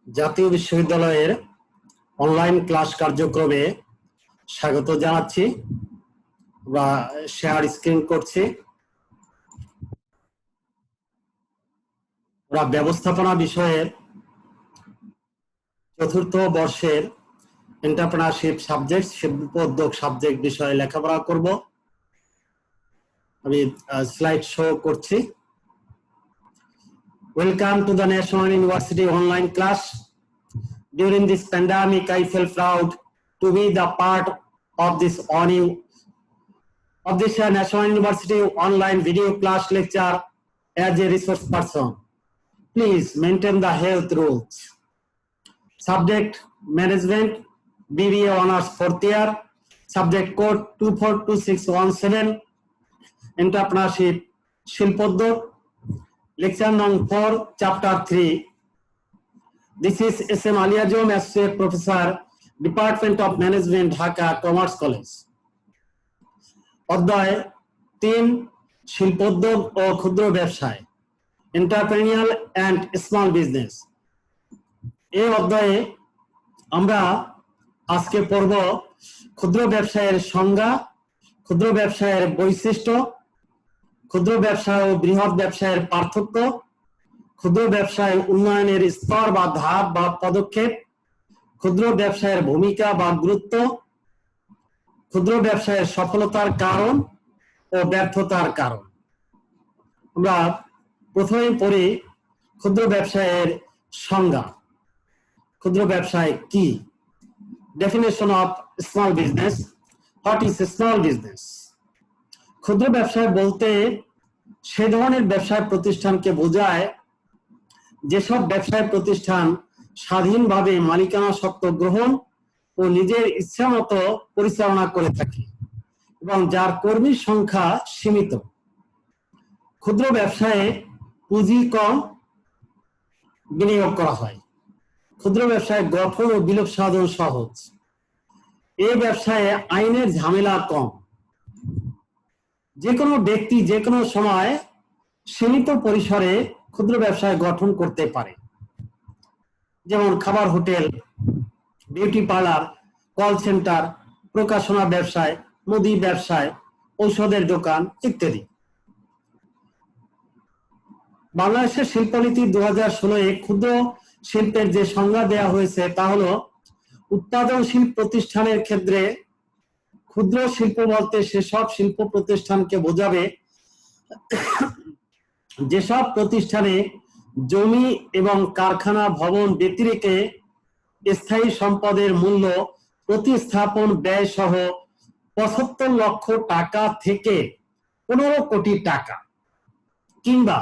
জাতীয় বিশ্ববিদ্যালয়ের online class কার্যক্রমে স্বাগত জানাচ্ছি বা শেয়ার স্ক্রিন করছি। আমরা ব্যবস্থাপনা বিষয়ের চতুর্থ বর্ষের এন্টারপ্রেনারশিপ সাবজেক্ট, শিল্প উদ্যোগ সাবজেক্ট বিষয়ে লেখাপড়া করব। আমি স্লাইড শো করছি। Welcome to the National University online class. During this pandemic, I feel proud to be the part of this National University online video class lecture as a resource person. Please maintain the health rules. Subject management, BBA honors 4th year. Subject code 242617. Entrepreneurship, Shilpoddog. Lecture number 4, chapter 3. This is SM Ali Azam, Associate Professor, Department of Management, Dhaka Commerce College. অধ্যায় 3, শিল্পোদ্যোগ ও ক্ষুদ্র ব্যবসায়, এন্টারপ্রেনিউরিয়াল and small business. এই অধ্যায়ে আমরা আজকে পড়ব ক্ষুদ্র ব্যবসায়ের সংজ্ঞা, ক্ষুদ্র ব্যবসায়ের বৈশিষ্ট্য, ক্ষুদ্র ব্যবসা ও বৃহৎ ব্যবসায়ের পার্থক্য, ক্ষুদ্র ব্যবসায় উন্নয়নের স্তর বা ধাপ বা পদক্ষেপ, ক্ষুদ্র ব্যবসায়ের ভূমিকা বা গুরুত্ব, ক্ষুদ্র ব্যবসায়ের সফলতার কারণ ও ব্যর্থতার কারণ। আমরা প্রথমে পড়ি ক্ষুদ্র ব্যবসায়ের সংজ্ঞা। ক্ষুদ্র ব্যবসায় কি? Definition of small business. What is small business? ক্ষুদ্র ব্যবসায় বলতে সে ধরনের ব্যবসায় প্রতিষ্ঠানকে বোঝায় যেসব ব্যবসায় প্রতিষ্ঠান স্বাধীনভাবে মালিকানা সত্ত্ব গ্রহণ ও নিজের ইচ্ছা মতো পরিচালনা করে থাকে এবং যার কর্মীর সংখ্যা সীমিত। ক্ষুদ্র ব্যবসায়ে পুঁজি কম বিনিয়োগ করা হয়। ক্ষুদ্র ব্যবসায় গঠন ও বিলোপ সাধন সহজ। এই ব্যবসায়ে আইনের ঝামেলা কম। যে কোনো ব্যক্তি যে কোনো সময় সীমিত পরিসরে ক্ষুদ্র ব্যবসায় গঠন করতে পারে, যেমন খাবার hotel, beauty parlour, call centre, প্রকাশনা ব্যবসায়, মুদি ব্যবসায়, ঔষধের দোকান ইত্যাদি। বাংলাদেশের শিল্পনীতি 2016-এ ক্ষুদ্র শিল্পের যে সংজ্ঞা দেওয়া হয়েছে তা হলো উৎপাদনশীল প্রতিষ্ঠানের ক্ষেত্রে ক্ষুদ্র শিল্প বলতে সেসব শিল্প প্রতিষ্ঠানকে বোঝাবে যেসব প্রতিষ্ঠানে জমি এবং কারখানা ভবন ব্যতিরেকে স্থায়ী সম্পদের মূল্য প্রতিস্থাপন ব্যয় সহ 75 লক্ষ টাকা থেকে 15 কোটি টাকা, কিংবা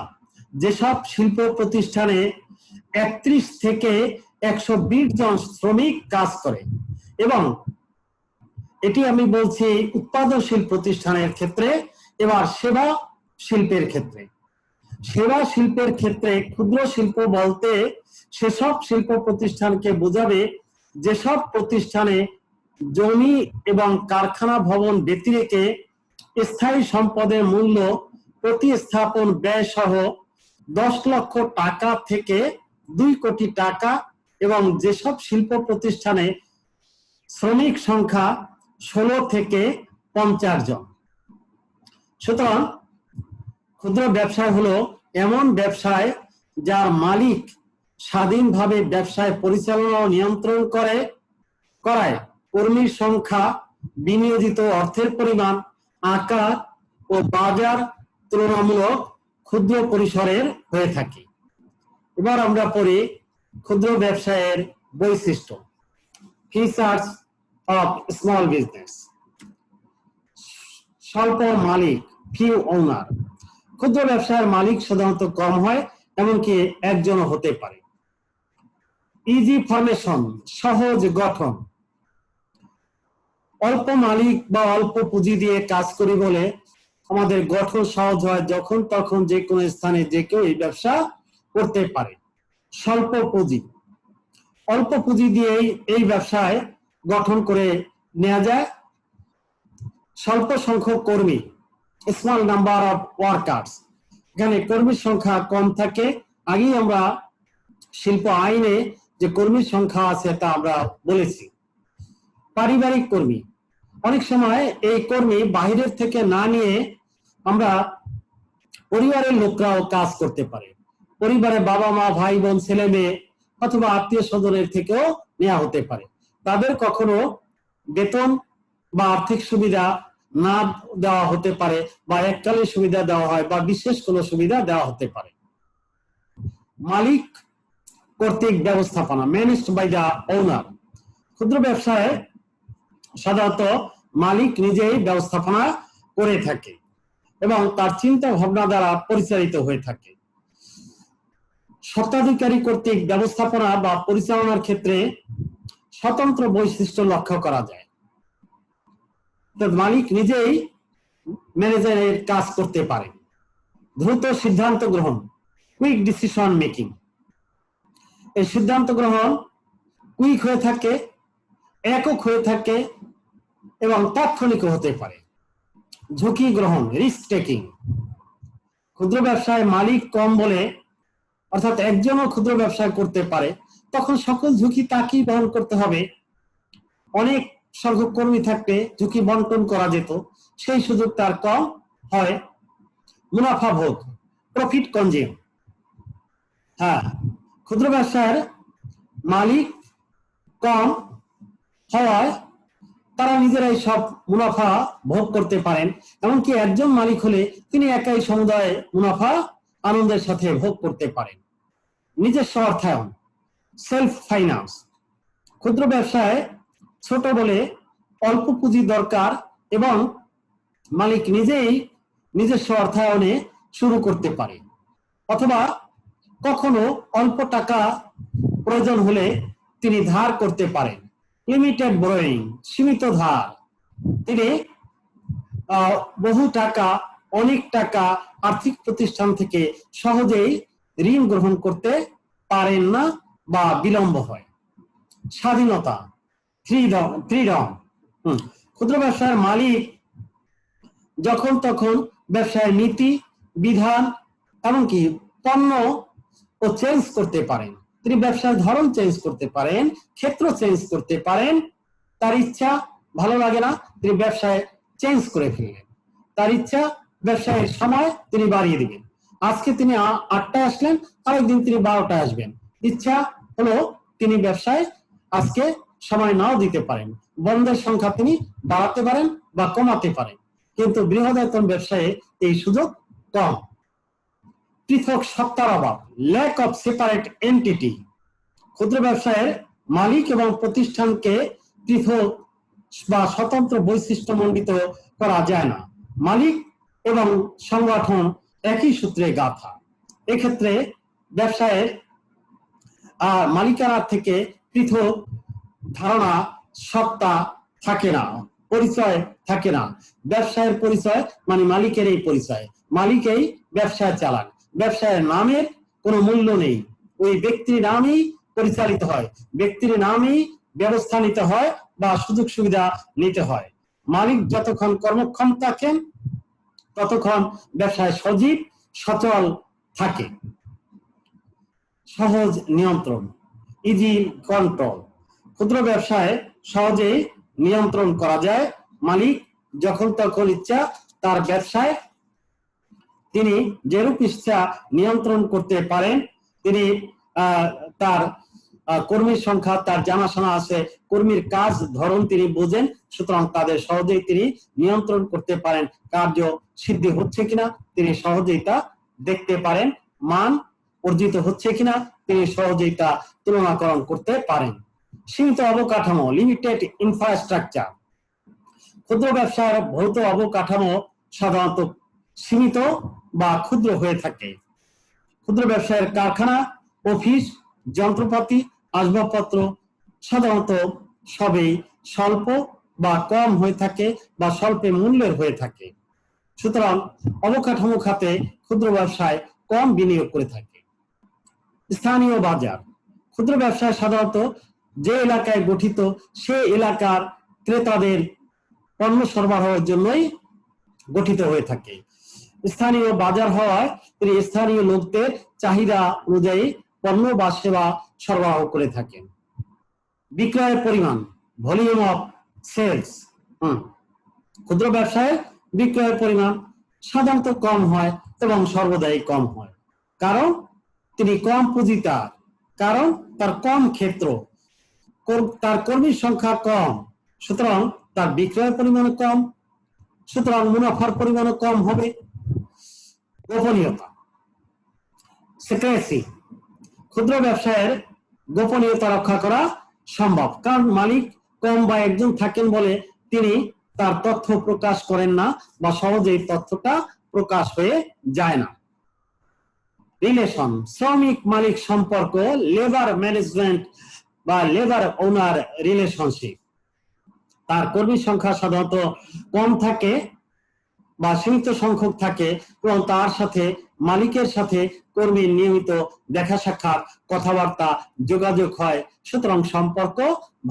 যেসব শিল্প প্রতিষ্ঠানে 31 থেকে 120 জন শ্রমিক কাজ করে। এবং এটি আমি বলছি উৎপাদনশীল প্রতিষ্ঠানের ক্ষেত্রে। এবার সেবা শিল্পের ক্ষেত্রে, সেবা শিল্পের ক্ষেত্রে ক্ষুদ্র শিল্প বলতে সেসব শিল্প প্রতিষ্ঠানকে বোঝাবে যেসব প্রতিষ্ঠানে জমি এবং কারখানা ভবন ব্যতিরেকে স্থায়ী সম্পদের মূল্য প্রতিস্থাপন ব্যয় সহ 10 লক্ষ টাকা থেকে 2 কোটি টাকা এবং যেসব শিল্প প্রতিষ্ঠানে শ্রমিক সংখ্যা 16 থেকে 50 জন। সুতরাং ক্ষুদ্র ব্যবসায় হলো এমন ব্যবসায় যার মালিক স্বাধীনভাবে ব্যবসায় পরিচালনা ও নিয়ন্ত্রণ করায় কর্মীর সংখ্যা, বিনিয়োজিত অর্থের পরিমাণ, আকার ও বাজার তুলনামূলক ক্ষুদ্র পরিসরের হয়ে থাকে। এবার আমরা পড়ি ক্ষুদ্র ব্যবসায়ের বৈশিষ্ট্য। Features of small business. স্বল্প মালিক, ফিউ ওনার। ক্ষুদ্র ব্যবসায়ের মালিক সাধারণত কম হয়, এমনকি একজনও হতে পারে। ইজি ফরমেশন, সহজ গঠন। অল্প মালিক বা অল্প পুঁজি দিয়ে কাজ করি বলে আমাদের গঠন সহজ হয়, যখন তখন যে কোনো স্থানে যে কেউ এই ব্যবসা করতে পারে। স্বল্প পুঁজি, অল্প পুঁজি দিয়েই এই ব্যবসায় গঠন করে নেওয়া যায়। স্বল্প সংখ্যক কর্মী, স্মল নাম্বার অফ ওয়ার্কার্স। এখানে কর্মীর সংখ্যা কম থাকে। আগেই আমরা শিল্প আইনে যে কর্মীর সংখ্যা আছে তা আমরা বলেছি। পারিবারিক কর্মী, অনেক সময় এই কর্মী বাহিরের থেকে না নিয়ে আমরা পরিবারের লোকরাও কাজ করতে পারে। পরিবারে বাবা মা ভাই বোন ছেলে মেয়ে অথবা আত্মীয় স্বজনের থেকেও নেওয়া হতে পারে। তাদের কখনো বেতন বা আর্থিক সুবিধা না দেওয়া হতে পারে, বা এককালীন সুবিধা দেওয়া হয়, বা বিশেষ কোনো সুবিধা দেওয়া হতে পারে। মালিক কর্তৃক ব্যবস্থাপনা, ম্যানেজড বাই দা ওনার। ক্ষুদ্র ব্যবসায় সাধারণত মালিক নিজেই ব্যবস্থাপনা করে থাকে এবং তার চিন্তা ভাবনা দ্বারা পরিচালিত হয়ে থাকে। স্বত্বাধিকারী কর্তৃক ব্যবস্থাপনা বা পরিচালনার ক্ষেত্রে স্বতন্ত্র বৈশিষ্ট্য লক্ষ্য করা যায়। মালিক নিজেই ম্যানেজারের কাজ করতে পারে। দ্রুত সিদ্ধান্ত গ্রহণ, কুইক ডিসিশন মেকিং। এই সিদ্ধান্ত গ্রহণ কুইক হয়ে থাকে, একক হয়ে থাকে এবং তাৎক্ষণিক হতে পারে। ঝুঁকি গ্রহণ, রিস্ক টেকিং। ক্ষুদ্র ব্যবসায় মালিক কম বলে, অর্থাৎ একজনও ক্ষুদ্র ব্যবসা করতে পারে, তখন সকল ঝুঁকি তাকেই বহন করতে হবে। অনেক সংখ্যক কর্মী থাকতে ঝুঁকি বন্টন করা যেত, সেই সুযোগ তার কম হয়। মুনাফা ভোগ, প্রফিট কনজিউম। হ্যাঁ, ক্ষুদ্র ব্যবসার মালিক কম হওয়ায় তারা নিজেরাই সব মুনাফা ভোগ করতে পারেন। এমনকি একজন মালিক হলে তিনি একাই সমুদায় মুনাফা আনন্দের সাথে ভোগ করতে পারেন। নিজস্ব অর্থায়ন, সেলফ ফাইন্যান্স। ক্ষুদ্র ব্যবসায় ছোট বলে অল্প পুঁজি দরকার এবং মালিক নিজেই নিজস্ব অর্থায়নে শুরু করতে পারে, অথবা কখনো অল্প টাকা প্রয়োজন হলে তিনি ধার করতে পারেন। লিমিটেড বোরোয়িং, সীমিত ধার। তিনি বহু টাকা, অনেক টাকা আর্থিক প্রতিষ্ঠান থেকে সহজেই ঋণ গ্রহণ করতে পারেন না বা বিলম্ব হয়। স্বাধীনতা, ফ্রিডম। ক্ষুদ্র ব্যবসার মালিক যখন তখন ব্যবসায়ের নীতি বিধান এমনকি পণ্য ও চেঞ্জ করতে পারেন। তিনি ব্যবসার ধরন চেঞ্জ করতে পারেন, ক্ষেত্র চেঞ্জ করতে পারেন। তার ইচ্ছা ভালো লাগে না, তিনি ব্যবসায় চেঞ্জ করে ফেললেন। তার ইচ্ছা ব্যবসায়ের সময় তিনি বাড়িয়ে দিবেন। আজকে তিনি 8টায় আসলেন, আরেকদিন তিনি 12টায় আসবেন। ইচ্ছা হলো তিনি ব্যবসায় আজকে সময় নাও দিতে পারেন, বন্ধের সংখ্যা তিনি বাড়াতে পারেন বা কমাতে পারেন। কিন্তু বৃহদায়তন ব্যবসায়ে এই সুযোগ কম। পৃথক সত্তার অভাব, ল্যাক অফ সেপারেট এন্টিটি। ক্ষুদ্র ব্যবসায়ের মালিক এবং প্রতিষ্ঠানকে পৃথক বা স্বতন্ত্র বৈশিষ্ট্য মণ্ডিত করা যায় না। মালিক এবং সংগঠন একই সূত্রে গাঁথা। এক্ষেত্রে ব্যবসায়ের মালিকানা থেকে পৃথক ধারণা, সত্তা থাকে না, পরিচয় থাকে না। ব্যবসায়ের পরিচয় মানে মালিকের এই পরিচয়, মালিকই ব্যবসায় চালান। ব্যবসায়ের নামের কোনো মূল্য নেই, ওই ব্যক্তির নামই পরিচালিত হয়, ব্যক্তির নামই ব্যবস্থা নিতে হয় বা সুযোগ সুবিধা নিতে হয়। মালিক যতক্ষণ কর্মক্ষম থাকেন ততক্ষণ ব্যবসায় সজীব সচল থাকে। সহজ নিয়ন্ত্রণ, ইজি কন্ট্রোল। ক্ষুদ্র ব্যবসায় সহজেই নিয়ন্ত্রণ করা যায়। মালিক যখন তখন ইচ্ছা তার ব্যবসায় তিনি যেরূপ ইচ্ছা নিয়ন্ত্রণ করতে পারেন। তিনি তার কর্মীর সংখ্যা তার জানাশোনা আছে, কর্মীর কাজ ধরন তিনি বোঝেন, সুতরাং তাদের সহজেই তিনি নিয়ন্ত্রণ করতে পারেন। কার্য সিদ্ধি হচ্ছে কিনা তিনি সহজেই তা দেখতে পারেন, মান অর্জিত হচ্ছে কিনা তিনি সহজেই তা তুলনাকরণ করতে পারেন। সীমিত অবকাঠামো, লিমিটেড ইনফ্রাস্ট্রাকচার। ক্ষুদ্র ব্যবসার ভৌত অবকাঠামো সাধারণত সীমিত বা ক্ষুদ্র হয়ে থাকে। ক্ষুদ্র ব্যবসায়ের কারখানা, অফিস, যন্ত্রপাতি, আসবাবপত্র সাধারণত সবই স্বল্প বা কম হয়ে থাকে বা স্বল্পে মূল্যের হয়ে থাকে। সুতরাং অবকাঠামো খাতে ক্ষুদ্র ব্যবসায় কম বিনিয়োগ করে থাকে। স্থানীয় বাজার। ক্ষুদ্র ব্যবসায় সাধারণত যে এলাকায় গঠিত সে এলাকার ক্রেতাদের পণ্য সরবরাহের জন্যই গঠিত হয়ে থাকে। স্থানীয় বাজার হওয়ায় তিনি স্থানীয় লোকদের চাহিদা অনুযায়ী পণ্য বা সেবা সরবরাহ করে থাকে। বিক্রয়ের পরিমাণ, ভলিউম অফ সেলস। ক্ষুদ্র ব্যবসায় বিক্রয়ের পরিমাণ সাধারণত কম হয় এবং সর্বদাই কম হয়, কারণ তিনি কম পুঁজিদার, কারণ তার কম ক্ষেত্র, তার কর্মীর সংখ্যা কম, সুতরাং তার বিক্রয়ের পরিমাণ কম, সুতরাং মুনাফার পরিমাণও কম হবে। গোপনীয়তা, সিক্রেসি। ক্ষুদ্র ব্যবসায়ের গোপনীয়তা রক্ষা করা সম্ভব, কারণ মালিক কম বা একজন থাকেন বলে তিনি তার তথ্য প্রকাশ করেন না বা সহজেই তথ্যটা প্রকাশ হয়ে যায় না। রিলেশন, শ্রমিক মালিক সম্পর্ক, লেবার ম্যানেজমেন্ট বা লেবার ওনার রিলেশনশিপ। তার কর্মী সংখ্যা সাধারণত কম থাকে বা সীমিত সংখ্যক থাকে এবং তার সাথে মালিকের সাথে কর্মীর নিয়মিত দেখা সাক্ষাৎ, কথাবার্তা, যোগাযোগ হয়, সুতরাং সম্পর্ক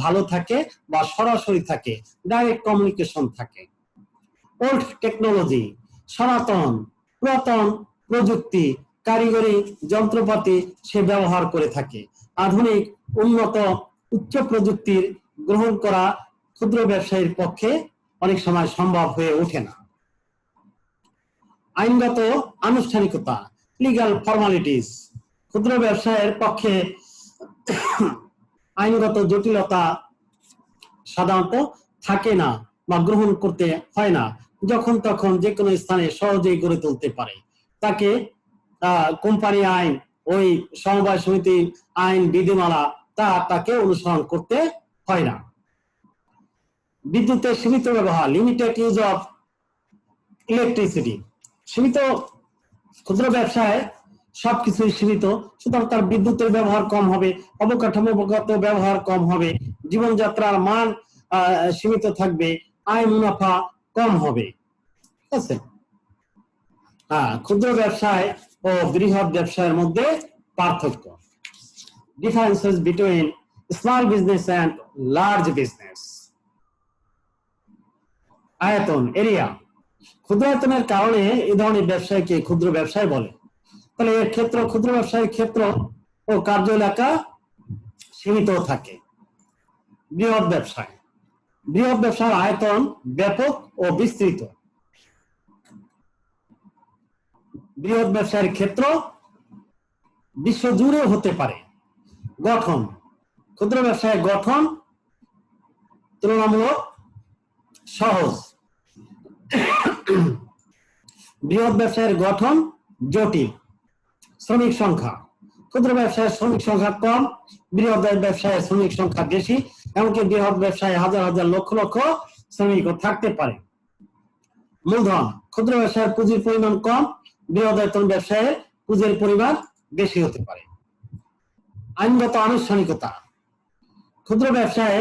ভালো থাকে বা সরাসরি থাকে, ডাইরেক্ট কমিউনিকেশন থাকে। ওল্ড টেকনোলজি, সনাতন পুরাতন প্রযুক্তি, কারিগরি যন্ত্রপাতি সে ব্যবহার করে থাকে। আধুনিক উন্নত উচ্চ প্রযুক্তির গ্রহণ করা ক্ষুদ্র ব্যবসায়ীর পক্ষে অনেক সময় সম্ভব হয়ে ওঠে না। আইনগত আনুষ্ঠানিকতা, লিগ্যাল ফর্মালিটিস। ক্ষুদ্র ব্যবসায়ের পক্ষে আইনগত জটিলতা সাধারণত থাকে না বা গ্রহণ করতে হয় না, যখন তখন যে কোনো স্থানে সহজেই গড়ে তুলতে পারে। তাকে কোম্পানি আইন, ওই সমবায় সমিতি আইন বিধিমালা তাকে অনুসরণ করতে হয় না। বিদ্যুতের সীমিত ব্যবহার, লিমিটেড ইউজ অফ ইলেকট্রিসিটি। সীমিত, ক্ষুদ্র ব্যবসায় সবকিছুই সীমিত, সুতরাং তার বিদ্যুতের ব্যবহার কম হবে, অবকাঠামোগত ব্যবহার কম হবে, জীবনযাত্রার মান সীমিত থাকবে, আয় মুনাফা কম হবে। ঠিক আছে। ক্ষুদ্র ব্যবসায় ও বৃহৎ ব্যবসায়ের মধ্যে পার্থক্য, differences between small business and large business. আয়তন, এরিয়া। ক্ষুদ্র আয়তনের কারণে এই ধরনের ব্যবসায়কে ক্ষুদ্র ব্যবসায় বলে। তাহলে এর ক্ষেত্র, ক্ষুদ্র ব্যবসায়ের ক্ষেত্র ও কার্য এলাকা সীমিত থাকে। বৃহৎ ব্যবসায়, বৃহৎ ব্যবসার আয়তন ব্যাপক ও বিস্তৃত। বৃহৎ ব্যবসায়ের ক্ষেত্র বিশ্বজুড়ে হতে পারে। গঠন, ক্ষুদ্র ব্যবসায়ের গঠন তুলনামূলক সহজ, বৃহৎ ব্যবসায়ের গঠন জটিল। শ্রমিক সংখ্যা, ক্ষুদ্র ব্যবসায়ের শ্রমিক সংখ্যা কম, বৃহৎ ব্যবসায়ের শ্রমিক সংখ্যা বেশি, এমনকি বৃহৎ ব্যবসায় হাজার হাজার লক্ষ লক্ষ শ্রমিকও থাকতে পারে। মূলধন, ক্ষুদ্র ব্যবসায়ের পুঁজির পরিমাণ কম, বৃহৎ ব্যবসায়ের পুঁজির পরিমাণ বেশি হতে পারে। আইনগত আনুষ্ঠানিকতা, ক্ষুদ্র ব্যবসায়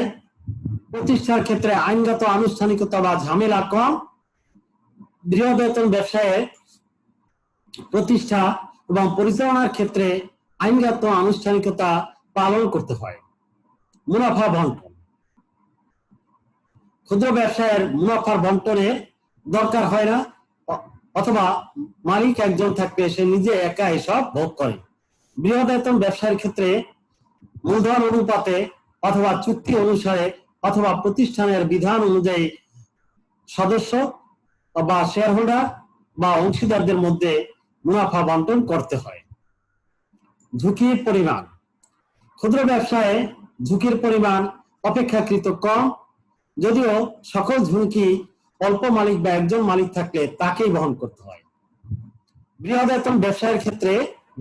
প্রতিষ্ঠার ক্ষেত্রে আইনগত আনুষ্ঠানিকতা বা ঝামেলা কম, বৃহৎ ব্যবসায়ে প্রতিষ্ঠা এবং পরিচালনার ক্ষেত্রে আইনগত আনুষ্ঠানিকতা পালন করতে হয়। মুনাফা বন্টন, ক্ষুদ্র ব্যবসায়ের মুনাফার বন্টনের দরকার হয় না, অথবা মালিক একজন থাকবে, সে নিজে একা এসব ভোগ করে। বৃহৎ ব্যবসায়ের ক্ষেত্রে মূলধন অনুপাতে অথবা চুক্তি অনুসারে অথবা প্রতিষ্ঠানের বিধান অনুযায়ী সদস্য বা শেয়ার হোল্ডার বা অংশীদারদের মধ্যে মুনাফা বন্টন করতে হয়। ঝুঁকির পরিমাণ, ক্ষুদ্র ব্যবসায়ে ঝুঁকির পরিমাণ অপেক্ষাকৃত কম, যদিও সকল ঝুঁকি অল্প মালিক বা একজন মালিক থাকলে তাকেই বহন করতে হয়। বৃহৎ ব্যবসায়ের ক্ষেত্রে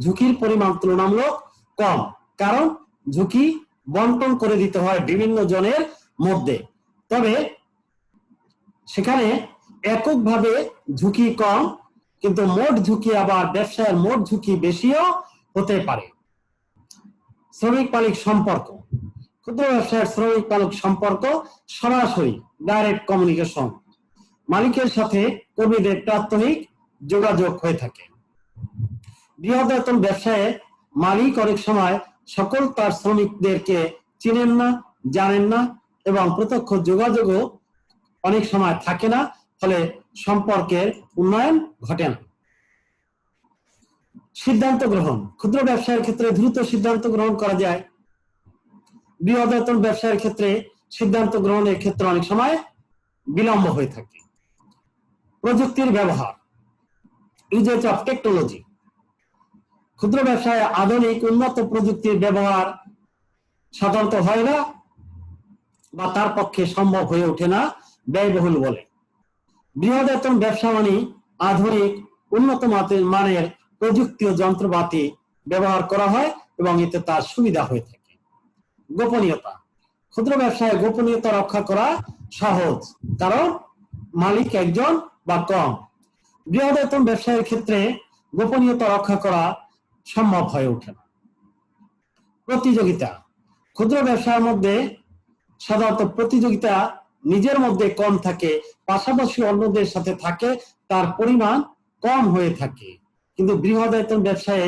ঝুঁকির পরিমাণ তুলনামূলক কম, কারণ ঝুঁকি বন্টন করে দিতে হয় বিভিন্ন জনের মধ্যে, তবে সেখানে এককভাবে ঝুঁকি কম, কিন্তু মোট ঝুঁকি আবার ব্যবসায়ের মোট ঝুঁকি বেশিও হতে পারে। শ্রমিক মালিক সম্পর্ক, ক্ষুদ্র ব্যবসায়ের শ্রমিক মালিক সম্পর্ক সরাসরি ডাইরেক্ট কমিউনিকেশন, মালিকের সাথে কর্মীদের প্রাত্যহিক যোগাযোগ হয়ে থাকে। বৃহৎ ব্যবসায়ে মালিক অনেক সময় সকল তার শ্রমিকদেরকে চিনেন না, জানেন না এবং প্রত্যক্ষ যোগাযোগও অনেক সময় থাকে না, ফলে সম্পর্কের উন্নয়ন ঘটে না। সিদ্ধান্ত গ্রহণ, ক্ষুদ্র ব্যবসায়ের ক্ষেত্রে দ্রুত সিদ্ধান্ত গ্রহণ করা যায়। বৃহদায়তন ব্যবসায়ের ক্ষেত্রে সিদ্ধান্ত গ্রহণের ক্ষেত্রে অনেক সময় বিলম্ব হয়ে থাকে। প্রযুক্তির ব্যবহার, ইউজেজ অফ টেকনোলজি, ক্ষুদ্র ব্যবসায় আধুনিক উন্নত প্রযুক্তির ব্যবহার সাধারণত হয় না বা তার পক্ষে সম্ভব হয়ে ওঠে না, ব্যয়বহুল বলে। বৃহদায়তন ব্যবসা মানে আধুনিক উন্নত মানের প্রযুক্তি ও যন্ত্রপাতি ব্যবহার করা হয় এবং এতে তার সুবিধা হয়ে থাকে। গোপনীয়তা, ক্ষুদ্র ব্যবসায় গোপনীয়তা রক্ষা করা সহজ, কারণ মালিক একজন বা কম। বৃহদায়তন ব্যবসায়ের ক্ষেত্রে গোপনীয়তা রক্ষা করা সম্ভব হয়ে ওঠে না। প্রতিযোগিতা, ক্ষুদ্র ব্যবসার মধ্যে সাধারণত প্রতিযোগিতা নিজের মধ্যে কম থাকে, পাশাপাশি অন্যদের সাথে থাকে, তার পরিমাণ কম হয়ে থাকে। কিন্তু বৃহদায়তন ব্যবসায়ে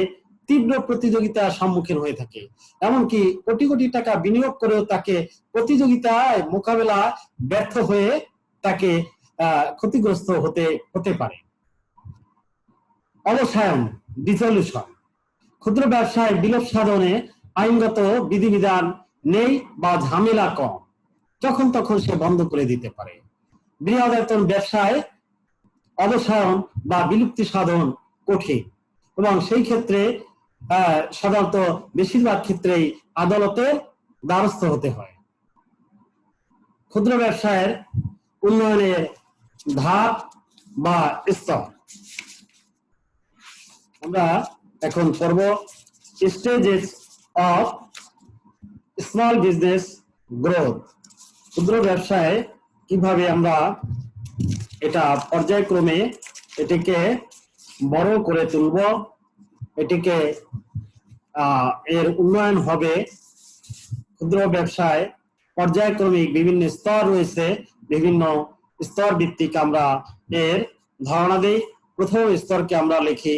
তীব্র প্রতিযোগিতার সম্মুখীন হয়ে থাকে, এমনকি কোটি কোটি টাকা বিনিয়োগ করেও তাকে প্রতিযোগিতায় মোকাবেলা ব্যর্থ হয়ে তাকে ক্ষতিগ্রস্ত হতে পারে। অবসায়ন, ডিসলিউশন, ক্ষুদ্র ব্যবসায় বিলোপ সাধনে আইনগত বিধিবিধান নেই বা ঝামেলা কম, যখন তখন সে বন্ধ করে দিতে পারে। বৃহদায়তন ব্যবসায় অবসায়ন বা বিলুপ্তি সাধন কঠিন এবং সেই ক্ষেত্রে সাধারণত বেশিরভাগ ক্ষেত্রেই আদালতের দ্বারস্থ হতে হয়। ক্ষুদ্র ব্যবসায়ের উন্নয়নের ধাপ বা স্তর আমরা এখন পড়ব। Stages of small business growth, ক্ষুদ্র ব্যবসায় কিভাবে আমরা এটা পর্যায়ক্রমে এটিকে বড় করে তুলব, এটিকে এর উন্নয়ন হবে। ক্ষুদ্র ব্যবসায় পর্যায়ক্রমিক বিভিন্ন স্তর রয়েছে, বিভিন্ন স্তর ভিত্তিক আমরা এর ধারণা দিই। প্রথম স্তরকে আমরা লিখি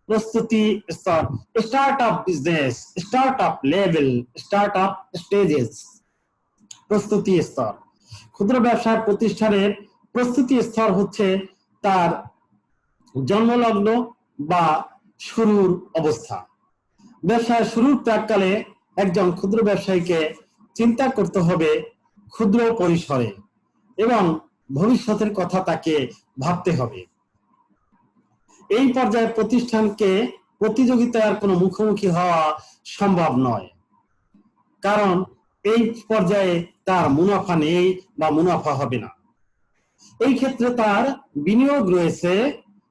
প্রস্তুতি স্তর, start up business, start up level, start up stages. প্রস্তুতি স্তর, ক্ষুদ্র ব্যবসায় প্রতিষ্ঠানের প্রস্তুতি স্তর হচ্ছে তার জন্মলগ্ন বা শুরুর অবস্থা। ব্যবসায় শুরুর প্রাককালে একজন ক্ষুদ্র ব্যবসায়ীকে চিন্তা করতে হবে ক্ষুদ্র পরিসরে এবং ভবিষ্যতের কথা তাকে ভাবতে হবে। এই পর্যায়ে প্রতিষ্ঠানকে প্রতিযোগিতার কোনো মুখোমুখি হওয়া সম্ভব নয়, কারণ এই পর্যায়ে তার মুনাফা নেই বা মুনাফা হবে না। এই ক্ষেত্রে তার বিনিয়োগ রয়েছে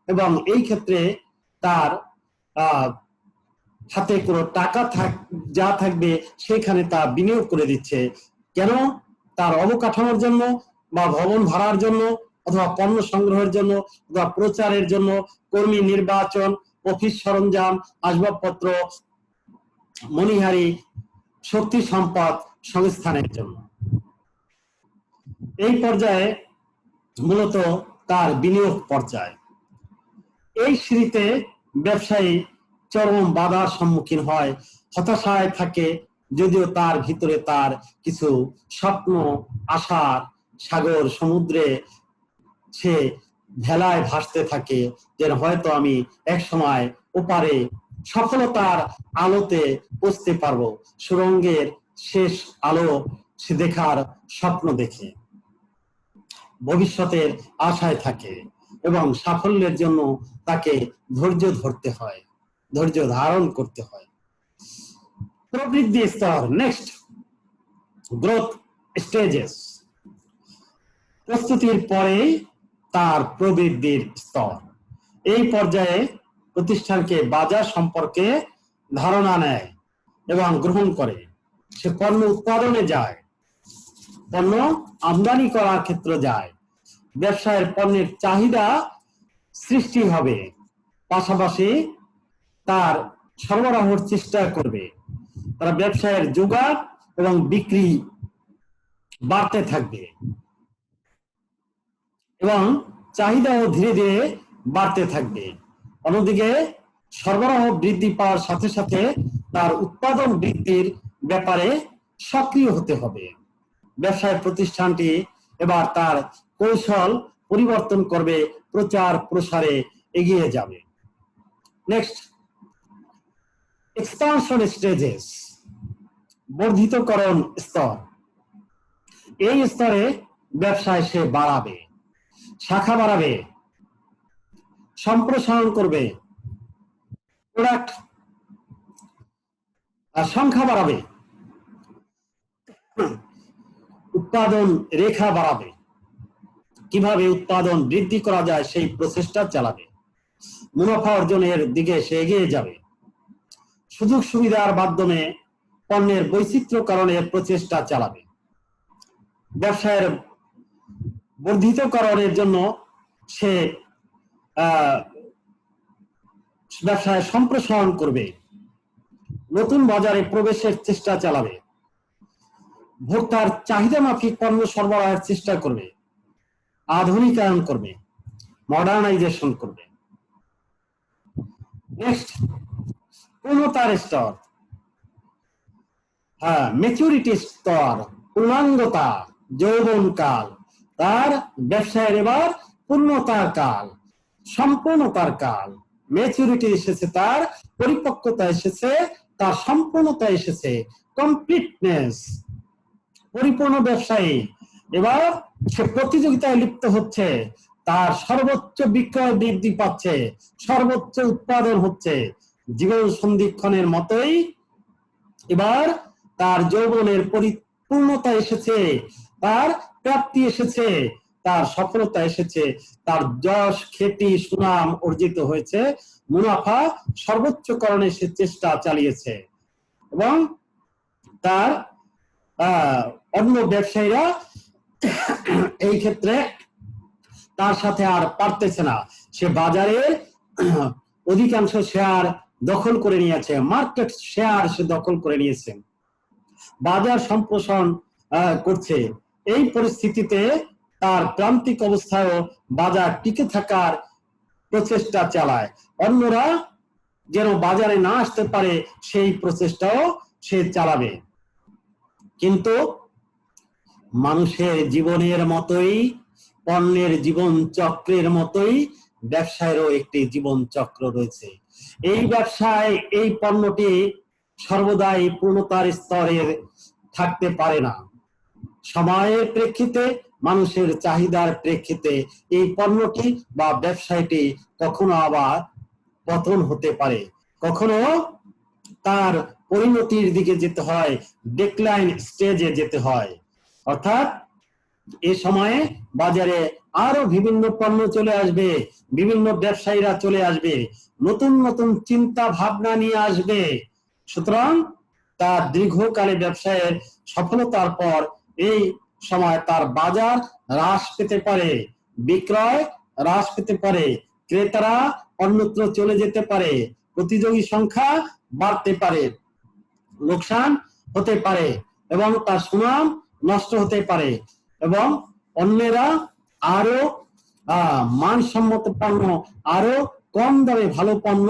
এবং এই ক্ষেত্রে তার হাতে কোনো টাকা যা থাকবে সেখানে তা বিনিয়োগ করে দিচ্ছে। কেন? তার অবকাঠামোর জন্য বা ভবন ভাড়ার জন্য অথবা পণ্য সংগ্রহের জন্য অথবা প্রচারের জন্য, কর্মী নির্বাচন, অফিস সরঞ্জাম, আসবাবপত্র, মণিহারি, শক্তি সম্পদ সংস্থানের জন্য। এই পর্যায়ে মূলত তার বিনিয়োগ পর্যায়। এই সিঁড়িতে ব্যবসায়ী চরম বাধার সম্মুখীন হয়, হতাশায় থাকে, যদিও তার ভিতরে তার কিছু স্বপ্ন, আশার সাগর সমুদ্রে সে ভেলায় ভাসতে থাকে, যে হয়তো আমি এক সময় ওপারে সফলতার আলোতে পৌঁছতে পারবো। সুড়ঙ্গের শেষ আলো সে দেখার স্বপ্ন দেখে, ভবিষ্যতের আশায় থাকে এবং সাফল্যের জন্য তাকে ধৈর্য ধরতে হয়, ধৈর্য ধারণ করতে হয়। প্রবৃদ্ধি স্তর, নেক্সট গ্রোথ স্টেজেস। প্রস্তুতির পরে তার প্রবৃদ্ধির স্তর। এই পর্যায়ে প্রতিষ্ঠানকে বাজার সম্পর্কে ধারণা নেয় এবং গ্রহণ করে, সে পণ্য উৎপাদনে যায়, পণ্য আমদানি করার ক্ষেত্রে যায়, ব্যবসায়ের পণ্যের চাহিদা সৃষ্টি হবে, পাশাপাশি তার সরবরাহের চেষ্টা করবে। তারা ব্যবসায়ের যোগান এবং বিক্রি বাড়তে থাকবে এবং চাহিদাও ধীরে ধীরে বাড়তে থাকবে। অন্যদিকে সরবরাহ বৃদ্ধি পাওয়ার সাথে সাথে তার উৎপাদন বৃদ্ধির ব্যাপারে সক্রিয় হতে হবে। ব্যবসায় প্রতিষ্ঠানটি এবার তার কৌশল পরিবর্তন করবে, প্রচার প্রসারে এগিয়ে যাবে। নেক্সট এক্সপানশন স্টেজেস, বর্ধিতকরণ স্তর। এই স্তরে ব্যবসায় সে বাড়াবে, শাখা বাড়াবে, সম্প্রসারণ করবে, প্রোডাক্ট সংখ্যা বাড়াবে, উৎপাদন রেখা বাড়াবে, কিভাবে উৎপাদন বৃদ্ধি করা যায় সেই প্রচেষ্টা চালাবে, মুনাফা অর্জনের দিকে সে এগিয়ে যাবে, সুযোগ সুবিধার মাধ্যমে পণ্যের বৈচিত্র্যকরণের প্রচেষ্টা চালাবে, ব্যবসায়ের বর্ধিতকরণের জন্য সে ব্যবসায় সম্প্রসারণ করবে, নতুন বাজারে প্রবেশের চেষ্টা চালাবে, ভোক্তার চাহিদা মাফিক পণ্য সরবরাহের চেষ্টা করবে, আধুনিকায়ন করবে, মডার্নাইজেশন করবে। নেক্সট, পূর্ণতার স্তর, ম্যাচুরিটি স্তর, পূর্ণাঙ্গতা, যৌবনকাল। তার ব্যবসায়ের এবার পূর্ণতার কাল, সম্পূর্ণতার কাল। ম্যাচুরিটি এসেছে, তার পরিপক্কতা এসেছে, তার সম্পূর্ণতা এসেছে, কমপ্লিটনেস। পরিপূর্ণ ব্যবসায়ী এবার সে প্রতিযোগিতায় লিপ্ত হচ্ছে, তার সর্বোচ্চ বিক্রয় বৃদ্ধি পাচ্ছে, সর্বোচ্চ উৎপাদন হচ্ছে। জীবন সন্ধিক্ষণের মতোই এবার তার যৌবনের পরিপূর্ণতা এসেছে, তার প্রাপ্তি এসেছে, তার সফলতা এসেছে, তার যশ খ্যাতি সুনাম অর্জিত হয়েছে, মুনাফা সর্বোচ্চকরণে সে চেষ্টা চালিয়েছে এবং তার অন্য ব্যবসায়ীরা এই ক্ষেত্রে তার সাথে আর পারতেছে না। সে বাজারে অধিকাংশ শেয়ার দখল করে নিয়েছে, মার্কেট শেয়ার সে দখল করে নিয়েছে, বাজার সম্প্রসারণ করছে। এই পরিস্থিতিতে তার প্রান্তিক অবস্থায়ও বাজার টিকে থাকার প্রচেষ্টা চালায়, অন্যরা যেন বাজারে না আসতে পারে সেই প্রচেষ্টাও সে চালাবে। কিন্তু মানুষের জীবনের মতোই, পণ্যের জীবন চক্রের মতোই ব্যবসায়েরও একটি জীবন চক্র রয়েছে। এই ব্যবসায় এই পণ্যটি সর্বদাই পূর্ণতার স্তরে থাকতে পারে না। সময়ের প্রেক্ষিতে, মানুষের চাহিদার প্রেক্ষিতে এই পণ্যটি বা ব্যবসায়টি কখনো আবার পতন হতে পারে, কখনো তার পরিণতির দিকে যেতে হয়, ডিক্লাইন স্টেজে যেতে হয়। অর্থাৎ এ সময়ে বাজারে আরো বিভিন্ন পণ্য চলে আসবে, বিভিন্ন ব্যবসায়ীরা চলে আসবে, নতুন নতুন চিন্তা ভাবনা নিয়ে আসবে। সুতরাং তার দীর্ঘকালে ব্যবসায়ের সফলতার পর এই সময় তার বাজার হ্রাস পেতে পারে, বিক্রয় হ্রাস পেতে পারে, ক্রেতারা অন্যত্র চলে যেতে পারে, প্রতিযোগী সংখ্যা বাড়তে পারে, লোকসান হতে পারে এবং তার সুনাম নষ্ট হতে পারে এবং অন্যেরা আরো মানসম্মত পণ্য, আরো কম দামে ভালো পণ্য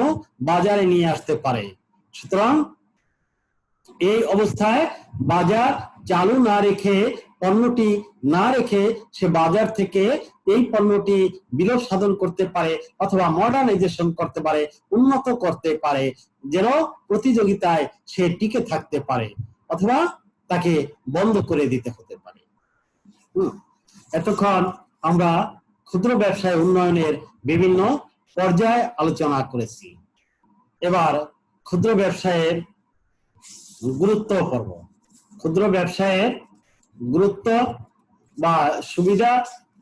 বাজারে নিয়ে আসতে পারে। সুতরাং এই অবস্থায় বাজার চালু না রেখে, পণ্যটি না রেখে সে বাজার থেকে এই পণ্যটি বিলোপ সাধন করতে পারে অথবা মডার্নাইজেশন করতে পারে, উন্নত করতে পারে, যেন প্রতিযোগিতায় সে টিকে থাকতে পারে অথবা তাকে বন্ধ করে দিতে হতে পারে। এতক্ষণ আমরা ক্ষুদ্র ব্যবসায় উন্নয়নের বিভিন্ন পর্যায়ে আলোচনা করেছি। এবার ক্ষুদ্র ব্যবসায়ের গুরুত্ব পর্ব। ক্ষুদ্র ব্যবসায়ের গুরুত্ব বা সুবিধা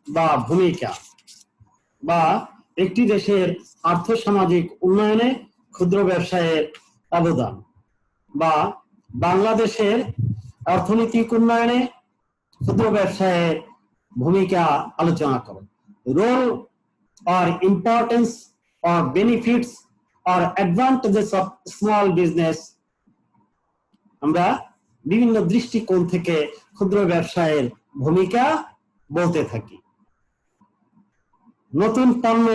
বা ভূমিকা বা একটি দেশের আর্থসামাজিক উন্নয়নে ক্ষুদ্র ব্যবসায়ের অবদান বা বাংলাদেশের অর্থনৈতিক উন্নয়নে ক্ষুদ্র ব্যবসায়ের ভূমিকা আলোচনা করো। Role or importance or benefits or advantages of small business। আমরা বিভিন্ন দৃষ্টিকোণ থেকে ক্ষুদ্র ব্যবসায়ের ভূমিকা বলতে থাকি। নতুন পণ্য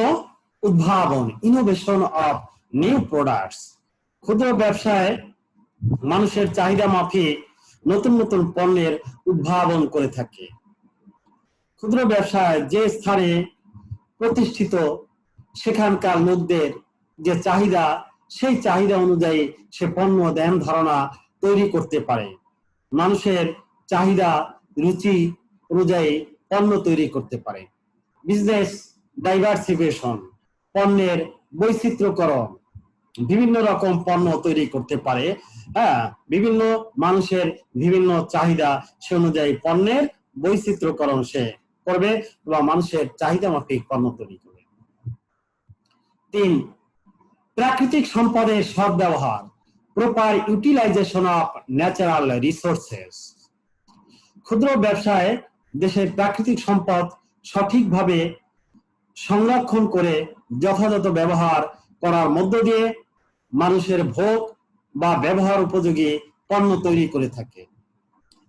উদ্ভাবন, ইনোভেশন অফ নিউ প্রোডাক্টস। ক্ষুদ্র ব্যবসায় মানুষের চাহিদা মাফিক নতুন নতুন পণ্যের উদ্ভাবন করে থাকে। ক্ষুদ্র ব্যবসায় যে স্থানে প্রতিষ্ঠিত, সেখানকার লোকদের যে চাহিদা সেই চাহিদা অনুযায়ী সে পণ্য ধ্যান ধারণা তৈরি করতে পারে। মানুষের চাহিদা রুচি অনুযায়ী পণ্য তৈরি করতে পারে। বিজনেস ডাইভার্সিফিকেশন, পণ্যের বৈচিত্র্যকরণ, বিভিন্ন রকম পণ্য তৈরি করতে পারে। হ্যাঁ, বিভিন্ন মানুষের বিভিন্ন চাহিদা সে অনুযায়ী পণ্যের বৈচিত্র্যকরণ সে করবে বা মানুষের চাহিদা মাফিক পণ্য তৈরি করবে। 3, প্রাকৃতিক সম্পদের সদ্ব্যবহার, proper utilisation of natural resources. ক্ষুদ্র ব্যবসায় দেশের প্রাকৃতিক সম্পদ সঠিকভাবে সংরক্ষণ করে যথাযথ ব্যবহার করার মধ্য দিয়ে মানুষের ভোগ বা ব্যবহার উপযোগী পণ্য তৈরি করে থাকে।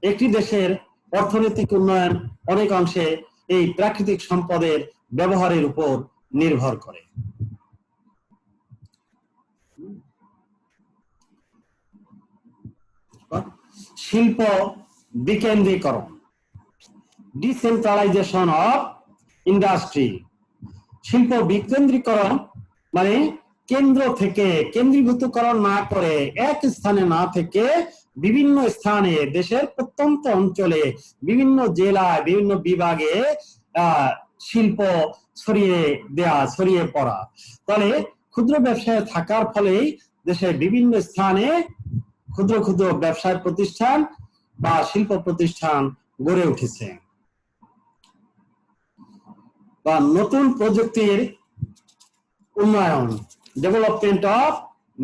একটি দেশের অর্থনৈতিক উন্নয়ন অনেক অংশে এই প্রাকৃতিক সম্পদের ব্যবহারের উপর নির্ভর করে। শিল্প বিকেন্দ্রীকরণ, ডিসেন্ট্রালাইজেশন অফ ইন্ডাস্ট্রি। শিল্প বিকেন্দ্রীকরণ মানে কেন্দ্র থেকে কেন্দ্রীভূতকরণ না করে এক স্থানে না থেকে বিভিন্ন স্থানে দেশের প্রত্যন্ত অঞ্চলে বিভিন্ন জেলায় বিভিন্ন বিভাগে শিল্প ছড়িয়ে পড়া। তাহলে ক্ষুদ্র ব্যবসায় থাকার ফলেই দেশের বিভিন্ন স্থানে ক্ষুদ্র ক্ষুদ্র ব্যবসায় প্রতিষ্ঠান বা শিল্প প্রতিষ্ঠান গড়ে উঠেছে। বা নতুন প্রযুক্তির উন্নয়ন, ডেভেলপমেন্ট অফ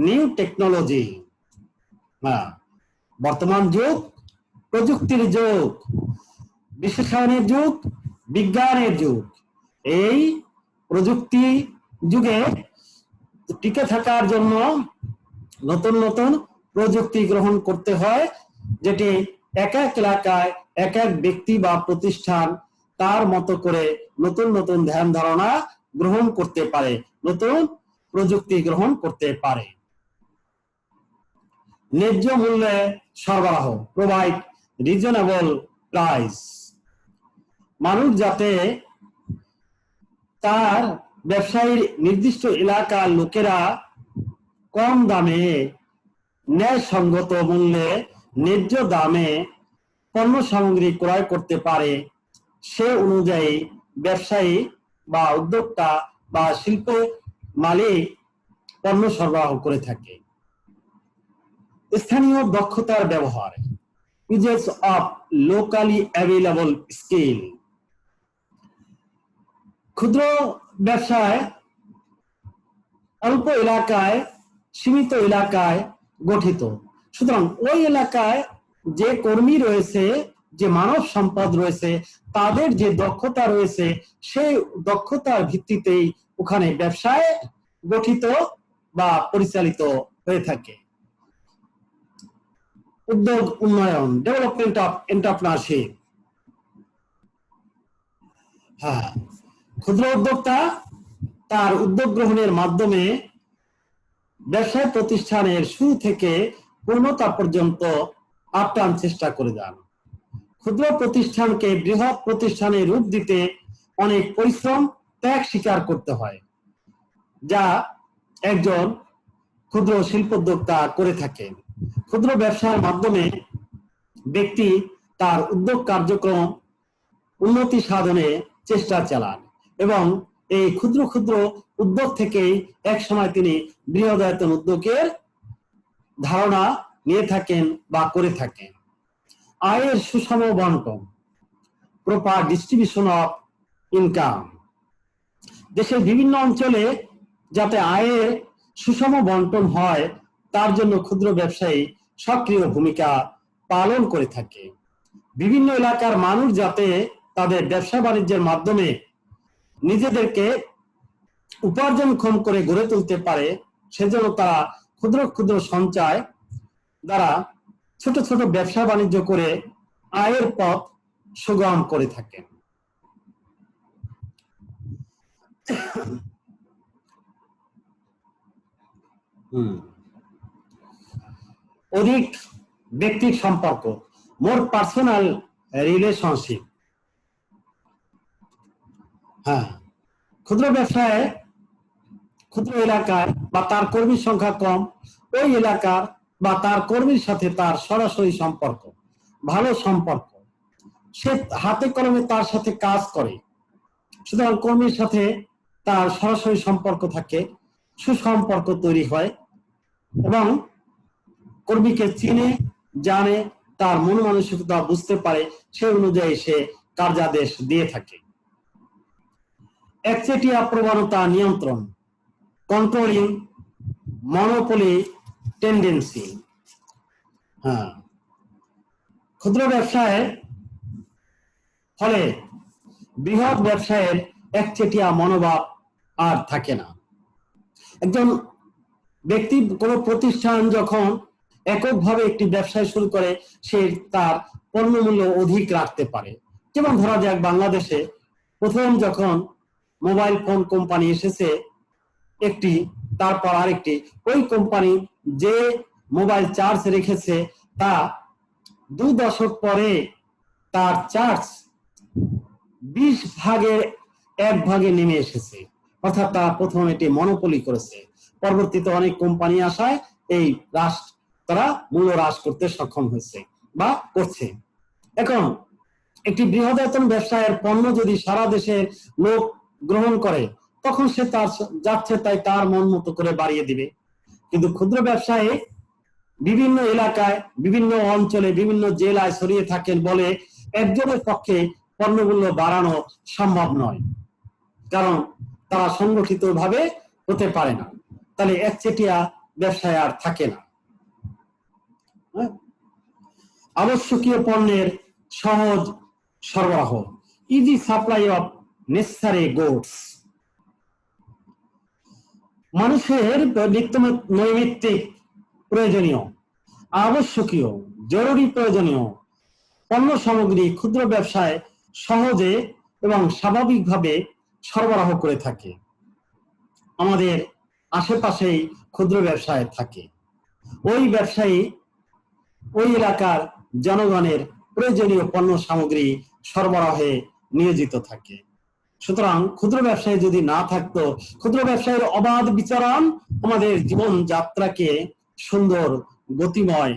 নিউ টেকনোলজি। বর্তমান যুগ প্রযুক্তির যুগ, বিশ্বায়নের যুগ, বিজ্ঞানের যুগ। এই প্রযুক্তি যুগে টিকে থাকার জন্য নতুন নতুন প্রযুক্তি গ্রহণ করতে হয়, যেটি এক এক এলাকায় এক এক ব্যক্তি বা প্রতিষ্ঠান তার মতো করে নতুন নতুন ধ্যান ধারণা গ্রহণ করতে পারে, নতুন প্রযুক্তি গ্রহণ করতে পারে। ন্যায্য মূল্যে সরবরাহ, প্রোভাইড রিজনেবল প্রাইস। মানুষ যাতে তার ব্যবসায়ীর নির্দিষ্ট এলাকার লোকেরা কম দামে ন্যায়সঙ্গত মূল্যে ন্যায্য দামে পণ্য সামগ্রী ক্রয় করতে পারে, সে অনুযায়ী ব্যবসায়ী বা উদ্যোক্তা বা শিল্প মালিক পণ্য সরবরাহ করে থাকে। স্থানীয় দক্ষতার ব্যবহার, uses of locally available skill. ক্ষুদ্র ব্যবসায় অল্প এলাকায় সীমিত এলাকায় গঠিত, সুতরাং ওই এলাকায় যে কর্মী রয়েছে, যে মানব সম্পদ রয়েছে, তাদের যে দক্ষতা রয়েছে সেই দক্ষতার ভিত্তিতেই ওখানে ব্যবসায় গঠিত বা পরিচালিত হয়ে থাকে। উদ্যোগ উন্নয়ন, ডেভেলপমেন্ট অফ এন্টারপ্রেনারশিপ। হ্যাঁ, ক্ষুদ্র উদ্যোক্তা তার উদ্যোগ গ্রহণের মাধ্যমে ব্যবসায় প্রতিষ্ঠানের শুরু থেকে পূর্ণতা পর্যন্ত আপ্রাণ চেষ্টা করে যান। ক্ষুদ্র প্রতিষ্ঠানকে বৃহৎ প্রতিষ্ঠানে রূপ দিতে অনেক পরিশ্রম ত্যাগ স্বীকার করতে হয়, যা একজন ক্ষুদ্র শিল্পোদ্যোক্তা করে থাকেন। ক্ষুদ্র ব্যবসার মাধ্যমে ব্যক্তি তার উদ্যোগ কার্যক্রম উন্নতি সাধনে চেষ্টা চালান এবং এই ক্ষুদ্র ক্ষুদ্র উদ্যোগ থেকেই এক সময় তিনি বৃহদায়তন উদ্যোগের ধারণা নিয়ে থাকেন বা করে থাকেন। আয়ের সুষম বন্টন, প্রপার ডিস্ট্রিবিউশন অফ ইনকাম। দেশের বিভিন্ন অঞ্চলে যাতে আয়ের সুষম বন্টন হয় তার জন্য ক্ষুদ্র ব্যবসায়ী সক্রিয় ভূমিকা পালন করে থাকে। বিভিন্ন এলাকার মানুষ যাতে তাদের ব্যবসা বাণিজ্যের মাধ্যমে নিজেদেরকে উপার্জনক্ষম করে গড়ে তুলতে পারে, সেজন্য তারা ক্ষুদ্র ক্ষুদ্র সঞ্চয় দ্বারা ছোট ছোট ব্যবসা বাণিজ্য করে আয়ের পথ সুগম করে থাকেন। অধিক ব্যক্তিক সম্পর্ক, মোর পার্সোনাল রিলেশনশিপ। হ্যাঁ, ক্ষুদ্র ব্যবসায় ক্ষুদ্র এলাকায় বা তার কর্মীর সংখ্যা কম, ওই এলাকার বা তার কর্মীর সাথে তার সরাসরি সম্পর্ক, ভালো সম্পর্ক, সে হাতে কলমে তার সাথে কাজ করে, সুতরাং কর্মীর সাথে তার সরাসরি সম্পর্ক থাকে, সুসম্পর্ক তৈরি হয় এবং কর্মীকে চিনে জানে, তার মন মানসিকতা বুঝতে পারে, সেই অনুযায়ী সে কার্যাদেশ দিয়ে থাকে। একচেটিয়া প্রবণতা নিয়ন্ত্রণ, কন্ট্রোলিং মনোপলি টেন্ডেন্সি। হ্যাঁ, ক্ষুদ্র ব্যবসায় ফলে বৃহৎ ব্যবসায়ের একচেটিয়া মনোভাব আর থাকে না। একজন ব্যক্তি, কোনো প্রতিষ্ঠান যখন এককভাবে একটি ব্যবসায় শুরু করে, সে তার পণ্যমূল্য অধিক রাখতে পারে। যেমন ধরা যাক, বাংলাদেশে প্রথম যখন মোবাইল ফোন কোম্পানি এসেছে একটি, তারপর আরেকটি, ওই কোম্পানি যে মোবাইল চার্জ রেখেছে তা 2 দশক পরে তার চার্জ 20 ভাগের 1 ভাগে নেমে এসেছে। অর্থাৎ তারা প্রথম এটি মনোপলি করেছে, পরবর্তীতে অনেক কোম্পানি আসায় এই তারা মূল্য হ্রাস করতে সক্ষম হয়েছে বা করছে। এখন একটি বৃহদায়তন ব্যবসায়ের পণ্য যদি সারা দেশের লোক গ্রহণ করে, তখন সে তার যাচ্ছে তাই তার মন মতো করে বাড়িয়ে দিবে। কিন্তু ক্ষুদ্র ব্যবসায়ে বিভিন্ন এলাকায়, বিভিন্ন অঞ্চলে, বিভিন্ন জেলায় ছড়িয়ে থাকেন বলে একজনের পক্ষে পণ্যমূল্য বাড়ানো সম্ভব নয়, কারণ তারা সংগঠিত ভাবে হতে পারে না। তাহলে একচেটিয়া ব্যবসায় আর থাকে না। আবশ্যকীয় পণ্যের সহজ সরবরাহ, easy supply of necessary goods. মানুষের নিত্য নৈমিত্তিক প্রয়োজনীয়, আবশ্যকীয়, জরুরি প্রয়োজনীয় পণ্য সামগ্রী ক্ষুদ্র ব্যবসায় সহজে এবং স্বাভাবিকভাবে সরবরাহ করে থাকে। আমাদের আশেপাশেই ক্ষুদ্র ব্যবসায় থাকে, ওই ব্যবসায়ী ওই এলাকার জনগণের প্রয়োজনীয় পণ্য সামগ্রী সরবরাহে নিয়োজিত থাকে। সুতরাং ক্ষুদ্র ব্যবসায় যদি না থাকতো, ক্ষুদ্র ব্যবসায়ের অবাধ বিচরণ আমাদের জীবন যাত্রাকে সুন্দর গতিময়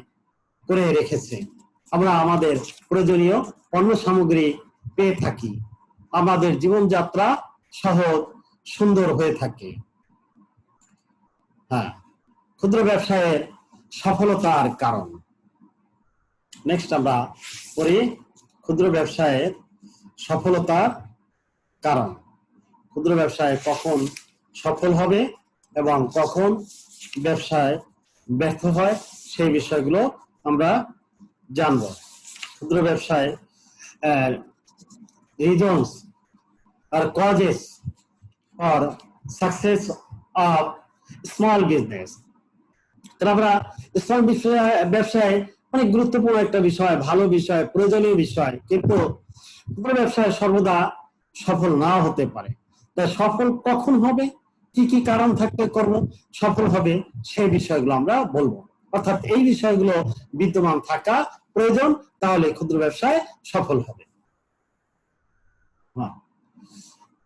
করে রেখেছে। আমরা আমাদের প্রয়োজনীয় পণ্য সামগ্রী পেয়ে থাকি, আমাদের জীবনযাত্রা সহজ সুন্দর হয়ে থাকে। হ্যাঁ, ক্ষুদ্র ব্যবসায়ের সফলতার কারণ। নেক্সট আমরা পড়ি ক্ষুদ্র ব্যবসায়ের সফলতার কারণ। ক্ষুদ্র ব্যবসায় কখন সফল হবে এবং কখন ব্যবসায় ব্যর্থ হয়, সেই বিষয়গুলো আমরা জানব। ক্ষুদ্র ব্যবসায় রিজনস আর causes for success of small business. তাহলে আমরা স্মল ব্যবসায় অনেক গুরুত্বপূর্ণ একটা বিষয়, ভালো বিষয়, প্রয়োজনীয় বিষয়, কিন্তু ক্ষুদ্র ব্যবসায় সর্বদা সফল নাও হতে পারে। তাই সফল কখন হবে, কি কি কারণ থাকলে কর্ম সফল হবে, সেই বিষয়গুলো আমরা বলবো। অর্থাৎ এই বিষয়গুলো বিদ্যমান থাকা প্রয়োজন, তাহলে ক্ষুদ্র ব্যবসায় সফল হবে।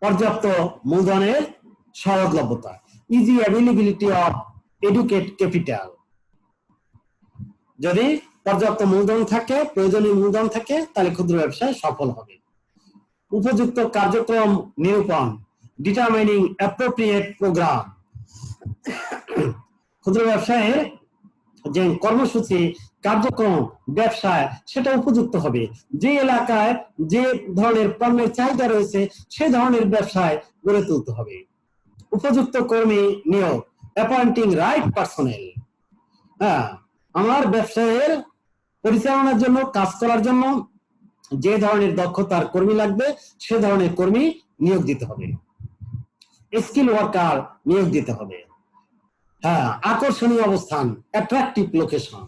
পর্যাপ্ত মূলধনের সহজলভ্যতা, easy availability of educate capital. যদি পর্যাপ্ত মূলধন থাকে, প্রয়োজনীয় মূলধন থাকে, তাহলে ক্ষুদ্র ব্যবসায় সফল হবে। উপযুক্ত কার্যক্রম নিরূপণ, ডিটারমাইনিং অ্যাপ্রোপ্রিয়েট প্রোগ্রাম। ক্ষুদ্র ব্যবসায় যে কর্মসূচি, কার্যক্রম, ব্যবসায় সেটা উপযুক্ত হবে। যে এলাকায় যে ধরনের পণ্যের চাহিদা রয়েছে, সেই ধরনের ব্যবসায় গড়ে তুলতে হবে। উপযুক্ত কর্মী নিয়োগ, অ্যাপয়েন্টিং রাইট পার্সোনেল। হ্যাঁ, আমার ব্যবসায়ের পরিচালনার জন্য, কাজ করার জন্য যে ধরনের দক্ষতার কর্মী লাগবে, সে ধরনের কর্মী নিয়োগ দিতে হবে। স্কিল ওয়ার্কার নিয়োগ দিতে হবে। হ্যাঁ, আকর্ষণীয় অবস্থান, অ্যাট্রাকটিভ লোকেশন।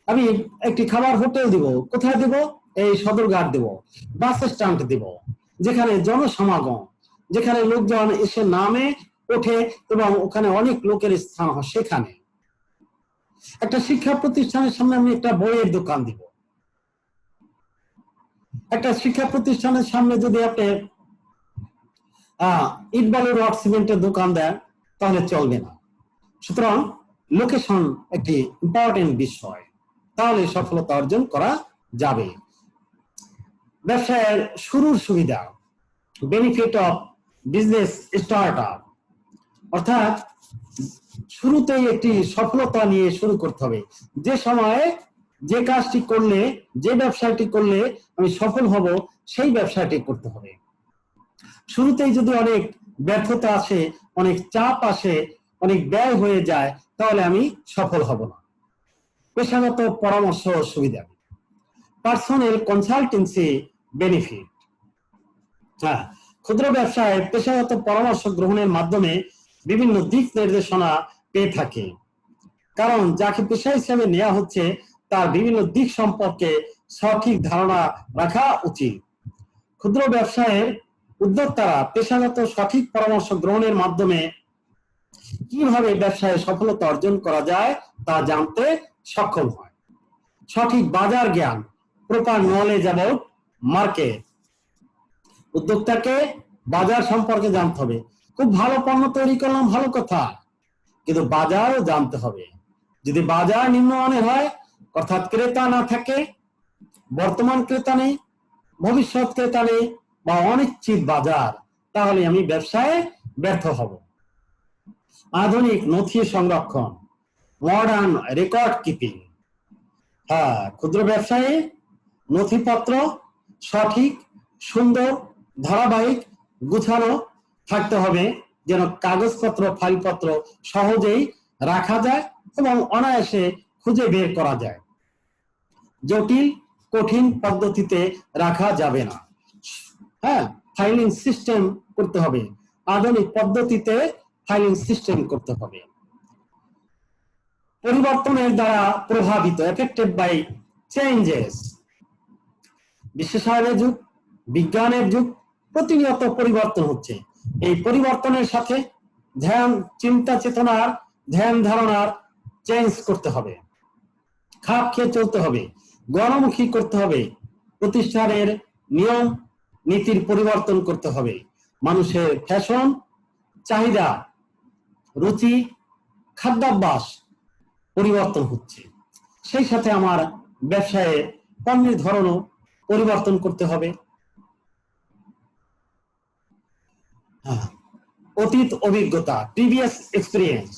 আমি একটি খাবার হোটেল দিব, কোথায় দিব? এই সদরঘাট দিব, বাস স্ট্যান্ড দিব, যেখানে জনসমাগম, যেখানে লোকজন এসে নামে ওঠে এবং ওখানে অনেক লোকের স্থান হয়, সেখানে। একটা শিক্ষা প্রতিষ্ঠানের সামনে আমি একটা বইয়ের দোকান দিব। একটা শিক্ষা প্রতিষ্ঠানের সামনে যদি আপনি ইট বালু রড সিমেন্টের দোকান দেন, তাহলে চলবে না। সুতরাং লোকেশন একটি ইম্পর্টেন্ট বিষয়, তাহলে সফলতা অর্জন করা যাবে। ব্যবসায়ের শুরুর সুবিধা, বেনিফিট অফ বিজনেস স্টার্টআপ, অর্থাৎ শুরুতেই একটি সফলতা নিয়ে শুরু করতে হবে। যে সময়ে যে কাজটি করলে, যে ব্যবসাটি করলে আমি সফল হব, সেই ব্যবসাটি করতে হবে। শুরুতেই যদি অনেক ব্যর্থতা আসে, অনেক চাপ আসে, অনেক ব্যয় হয়ে যায়, তাহলে আমি সফল হব না। পেশাগত পরামর্শ সুবিধা, পার্সোনাল কনসালটেন্সি বেনিফিট। হ্যাঁ, ক্ষুদ্র ব্যবসায় পেশাগত পরামর্শ গ্রহণের মাধ্যমে বিভিন্ন দিক নির্দেশনা পেয়ে থাকে, কারণ যাকে পেশা হিসেবে নেওয়া হচ্ছে তার বিভিন্ন দিক সম্পর্কে সঠিক ধারণা রাখা উচিত। ক্ষুদ্র ব্যবসায়ের উদ্যোক্তারা পেশাগত সঠিক পরামর্শ গ্রহণের মাধ্যমে কিভাবে ব্যবসায় সফলতা অর্জন করা যায় তা জানতে সক্ষম হয়। সঠিক বাজার জ্ঞান, প্রপার নলেজ অ্যাবাউট মার্কেট। উদ্যোক্তাকে বাজার সম্পর্কে জানতে হবে। খুব ভালো পণ্য তৈরি করলাম, ভালো কথা, কিন্তু বাজারও জানতে হবে। যদি বাজার নিম্নমানের হয়, অর্থাৎ ক্রেতা না থাকে, বর্তমান ক্রেতা নেই, ভবিষ্যৎ ক্রেতা নেই, বা অনিশ্চিত বাজার, তাহলে আমি ব্যবসায় ব্যর্থ হব। আধুনিক নথি সংরক্ষণ, মডার্ন রেকর্ড কিপিং। হ্যাঁ, ক্ষুদ্র ব্যবসায়ে নথিপত্র সঠিক, সুন্দর, ধারাবাহিক, গুছানো থাকতে হবে, যেন কাগজপত্র, ফাইলপত্র সহজেই রাখা যায় এবং অনায়াসে খুঁজে বের করা যায়। জটিল, কঠিন পদ্ধতিতে রাখা যাবে না। হ্যাঁ, ফাইলিং সিস্টেম করতে হবে, আধুনিক পদ্ধতিতে ফাইলিং সিস্টেম করতে হবে। পরিবর্তনের দ্বারা প্রভাবিত, এফেক্টেড বাই চেঞ্জেস। বিশ্বায়নের যুগ, বিজ্ঞানের যুগ, প্রতিনিয়ত পরিবর্তন হচ্ছে। এই পরিবর্তনের সাথে ধ্যান, চিন্তা চেতনার, ধ্যান ধারণার চেঞ্জ করতে হবে, খাপ খেয়ে চলতে হবে, গণমুখী করতে হবে। প্রতিষ্ঠানের নিয়ম নীতির পরিবর্তন করতে হবে। মানুষের ফ্যাশন, চাহিদা, রুচি, খাদ্যাভ্যাস পরিবর্তন হচ্ছে, সেই সাথে আমার ব্যবসায়ে পণ্যের ধরনও পরিবর্তন করতে হবে। অতীত অভিজ্ঞতা, প্রিভিয়াস এক্সপিরিয়েন্স।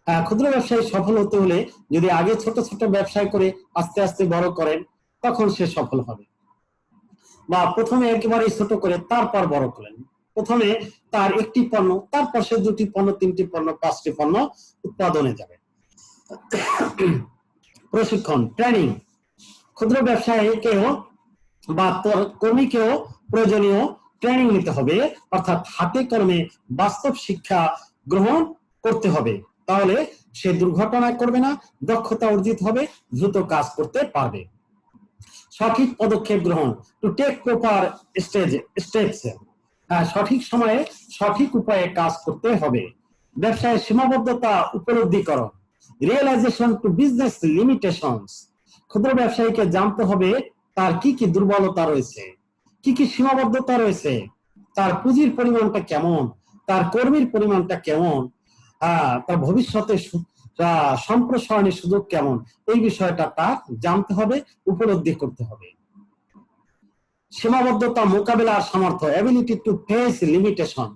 ক্ষুদ্র ব্যবসায় সফল হতে হলে যদি আগে ছোট ছোট ব্যবসায় করে আস্তে আস্তে বড় করেন, তখন সে সফল হবে। বা প্রথমে একেবারে ছোট করে তারপর বড় করেন, প্রথমে তার একটি পণ্য, তারপর সে 2টি পণ্য, 3টি পণ্য, 5টি পণ্য উৎপাদনে যাবে। প্রশিক্ষণ, ট্রেনিং। ক্ষুদ্র ব্যবসায়ীকেও বা কর্মীকেও প্রয়োজনীয় ট্রেনিং নিতে হবে, অর্থাৎ হাতে কলমে বাস্তব শিক্ষা গ্রহণ করতে হবে। তাহলে সে দুর্ঘটনা করবে না, দক্ষতা অর্জিত হবে, দ্রুত কাজ করতে পারবে। সঠিক পদক্ষেপ গ্রহণ, টু টেক প্রপার স্টেপস। সঠিক সময়ে সঠিক উপায়ে কাজ করতে হবে। ব্যবসায় সীমাবদ্ধতা উপলব্ধিকরণ, রিয়েলাইজেশন টু বিজনেস লিমিটেশনস। ক্ষুদ্র ব্যবসায়ীকে জানতে হবে তার কি কি দুর্বলতা রয়েছে, কি কি সীমাবদ্ধতা রয়েছে, তার পুঁজির পরিমাণটা কেমন, তার কর্মীর পরিমাণটা কেমন, তার ভবিষ্যতে সম্প্রসারণের সুযোগ কেমন, এই বিষয়টা তার জানতে হবে, উপলব্ধি করতে হবে। সীমাবদ্ধতা মোকাবেলার সামর্থ্য, এবিলিটি টু ফেস লিমিটেশন।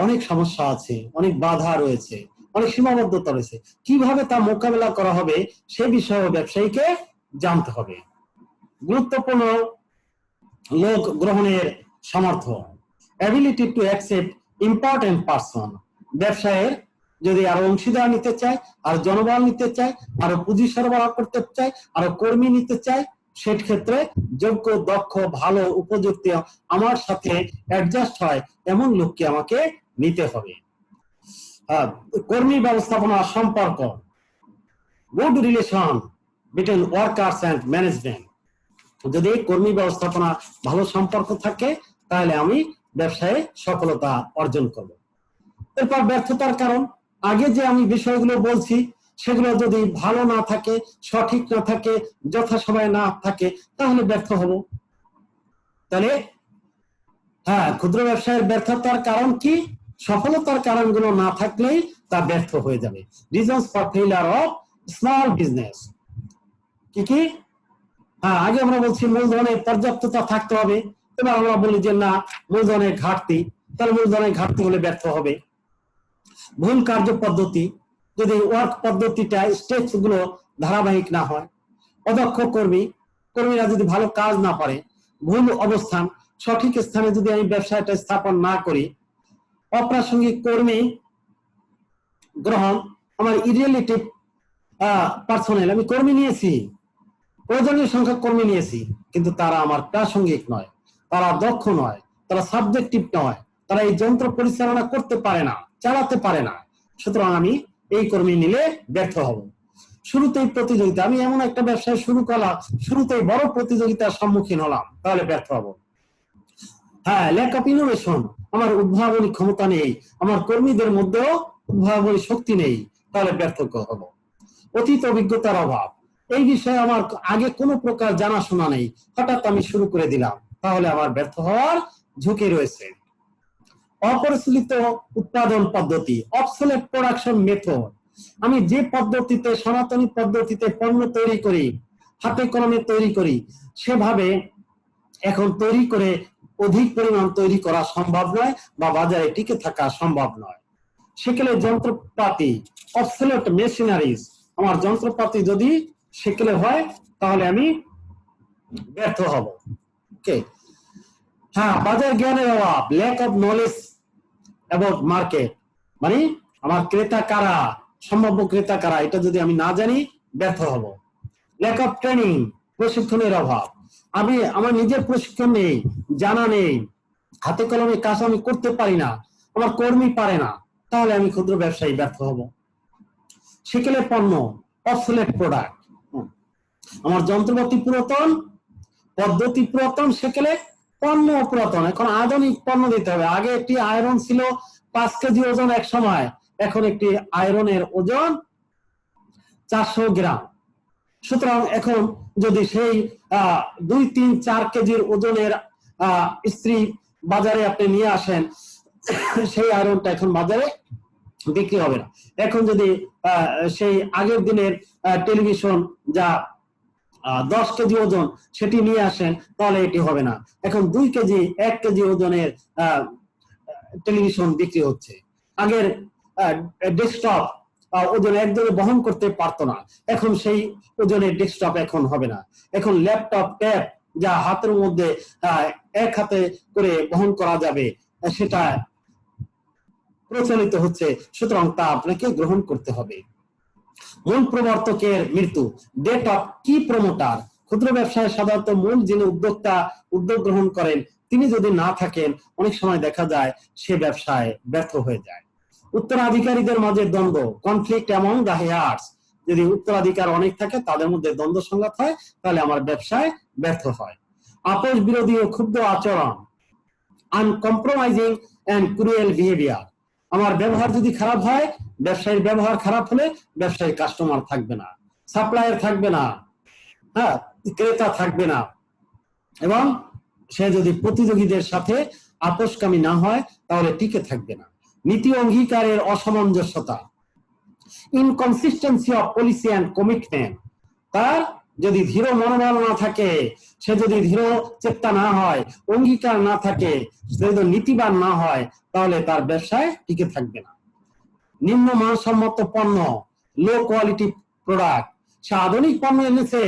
অনেক সমস্যা আছে, অনেক বাধা রয়েছে, অনেক সীমাবদ্ধতা রয়েছে, কিভাবে তা মোকাবেলা করা হবে সে বিষয়ে ব্যবসায়ীকে জানতে হবে। গুরুত্বপূর্ণ লোক গ্রহণের সামর্থ্য, ability to accept important person. ব্যবসায়ের যদি আরো অংশীদার নিতে চায়, আর জনবল নিতে চায়, আরো পুঁজি সরবরাহ করতে চায়, আরো কর্মী নিতে চায়, সেক্ষেত্রে যোগ্য, দক্ষ, ভালো, উপযুক্ত, আমার সাথে অ্যাডজাস্ট হয় এমন লোককে আমাকে নিতে হবে। কর্মী ব্যবস্থাপনা সম্পর্ক, good relation between workers and management. যদি কর্মী ব্যবস্থাপনা ভালো সম্পর্ক থাকে, তাহলে আমি ব্যবসায়ে সফলতা অর্জন করব। এরপর ব্যর্থতার কারণ, আগে যে আমি বিষয়গুলো বলছি সেগুলো যদি ভালো না থাকে, সঠিক না থাকে, যথাসময়ে না থাকে, তাহলে ব্যর্থ হব। তাহলে ক্ষুদ্র ব্যবসায়ের ব্যর্থতার কারণ কি? সফলতার কারণগুলো না থাকলেই তা ব্যর্থ হয়ে যাবে। Reasons for failure of small business কি কি? হ্যাঁ, আগে আমরা বলছি মূলধনের পর্যাপ্ততা থাকতে হবে। এবার আমরা বলি যে না, মূলধনের ঘাটতি। তাহলে মূলধনের ঘাটতি হলে ব্যর্থ হবে। ভুল কার্য পদ্ধতি, যদি ওয়ার্ক পদ্ধতিটা স্টেপস গুলো ধারাবাহিক না হয়। অদক্ষ কর্মীরা যদি ভালো কাজ না পারে। ভুল অবস্থান, সঠিক স্থানে যদি আমি ব্যবসাটা স্থাপন না করি। অপ্রাসঙ্গিক কর্মী গ্রহণ, আমার ইরিলেটিভ পার্সোনাল, আমি কর্মী নিয়েছি, প্রয়োজনীয় সংখ্যক কর্মী নিয়েছি, কিন্তু তারা আমার প্রাসঙ্গিক নয়, তারা দক্ষ নয়, তারা সাবজেক্টিভ নয়, তারা এই যন্ত্র পরিচালনা করতে পারে না, চালাতে পারে না। সুতরাং আমি এই কর্মী নিলে ব্যর্থ হব। শুরুতেই প্রতিযোগিতা, আমি এমন একটা ব্যবসায় শুরু করলাম, শুরুতেই বড় প্রতিযোগিতার সম্মুখীন হলাম, তাহলে ব্যর্থ হব। হ্যাঁ, ল্যাক অফ ইনোভেশন, আমার উদ্ভাবনী ক্ষমতা নেই, আমার কর্মীদের মধ্যেও উদ্ভাবনী শক্তি নেই, তাহলে ব্যর্থ হব। অতীত অভিজ্ঞতার অভাব, এই বিষয়ে আমার আগে কোনো প্রকার জানাশোনা নেই, হঠাৎ আমি শুরু করে দিলাম, তাহলে আমার ব্যর্থ হওয়ার ঝুঁকি রয়েছে। অপরিচালিত উৎপাদন পদ্ধতি, অবসোলেট প্রোডাকশন মেথড, আমি যে পদ্ধতিতে, সনাতনী পদ্ধতিতে পণ্য তৈরি করি, হাতে কলমে তৈরি করি, সেভাবে এখন তৈরি করে অধিক পরিমাণ তৈরি করা সম্ভব নয় বা বাজারে টিকে থাকা সম্ভব নয়। সেকেলে যন্ত্রপাতি, অবসোলেট মেশিনারিজ, আমার যন্ত্রপাতি যদি সেকেলে হয় তাহলে আমি ব্যর্থ হব। ওকে। হ্যাঁ, বাজার জ্ঞানের অভাব, lack of knowledge about market, মানে আমার ক্রেতা কারা, সম্ভাব্য ক্রেতা কারা, এটা যদি আমি না জানি ব্যর্থ হব। ল্যাক অফ ট্রেনিং, প্রশিক্ষণের অভাব, আমার নিজের প্রশিক্ষণ নেই, জানা নেই, হাতে কলমে কাজ আমি করতে পারি না, আমার কর্মী পারে না, তাহলে আমি ক্ষুদ্র ব্যবসায়ী ব্যর্থ হব। সেকেলে পণ্য, অবসোলেট প্রোডাক্ট, আমার যন্ত্রপাতি পুরাতন, পদ্ধতি পুরাতন, সেকেলে পণ্য পুরাতন, এখন আধুনিক পণ্য দিতে হবে। আগে একটি আয়রন ছিল 5 কেজি ওজন এক সময়, এখন একটি আয়রনের ওজন 400 গ্রাম। সুতরাং এখন যদি সেই 2, 3, 4 কেজির ওজনের স্ত্রী বাজারে আপনি নিয়ে আসেন, সেই আয়রনটা এখন বাজারে বিক্রি হবে না। এখন যদি সেই আগের দিনের টেলিভিশন যা 10 কেজি ওজন সেটি নিয়ে আসেন, তাহলে এটি হবে না। এখন 2 কেজি, 1 কেজি ওজনের টেলিভিশন বিক্রি হচ্ছে। আগের ডেস্কটপ ওজন একদমই বহন করতে পারতো না, এখন সেই ওজনের ডেস্কটপ এখন হবে না। এখন ল্যাপটপ, ট্যাব যা হাতের মধ্যে এক হাতে করে বহন করা যাবে, সেটা প্রচলিত হচ্ছে। সুতরাং তা আপনাকে গ্রহণ করতে হবে। মূল প্রবর্তকের মৃত্যু, ডেট অফ কি প্রমোটার, ক্ষুদ্র ব্যবসায় সাধারণত মূল যিনি উদ্যোগ গ্রহণ করেন, তিনি যদি না থাকেন, অনেক সময় দেখা যায় সে ব্যবসায় ব্যর্থ হয়ে যায়। উত্তরাধিকারীদের মাঝে দ্বন্দ্ব, কনফ্লিক্ট অ্যামং দ্য হেয়ার্স, যদি উত্তরাধিকার অনেক থাকে, তাদের মধ্যে দ্বন্দ্ব সংঘাত হয়, তাহলে আমার ব্যবসায় ব্যর্থ হয়। আপোষ বিরোধী ও ক্ষুব্ধ আচরণ, আনকম্প্রোমাইজিং এন্ড ক্রুয়েল বিহেভিয়ার, আমার ব্যবহার যদি খারাপ হয়, ব্যবসায়ীর ব্যবহার খারাপ হলে ব্যবসায়ী কাস্টমার থাকবে না, সাপ্লায়ার থাকবে না, হ্যাঁ, ক্রেতা থাকবে না, এবং সে যদি প্রতিযোগীদের সাথে আপোষকামী না হয় তাহলে টিকে থাকবে না। নীতি অঙ্গীকারের অসামঞ্জস্যতা, inconsistency of policy and commitment, তার যদি দৃঢ় মনোবল না থাকে, সে যদি দৃঢ় চেষ্টা না হয়, অঙ্গীকার না থাকে, সে যদি নীতিবান না হয়, তাহলে তার ব্যবসায় টিকে থাকবে না। নিম্ন মানসম্মত পণ্য, লো কোয়ালিটি প্রোডাক্ট, সে আধুনিক পণ্য এনেছে,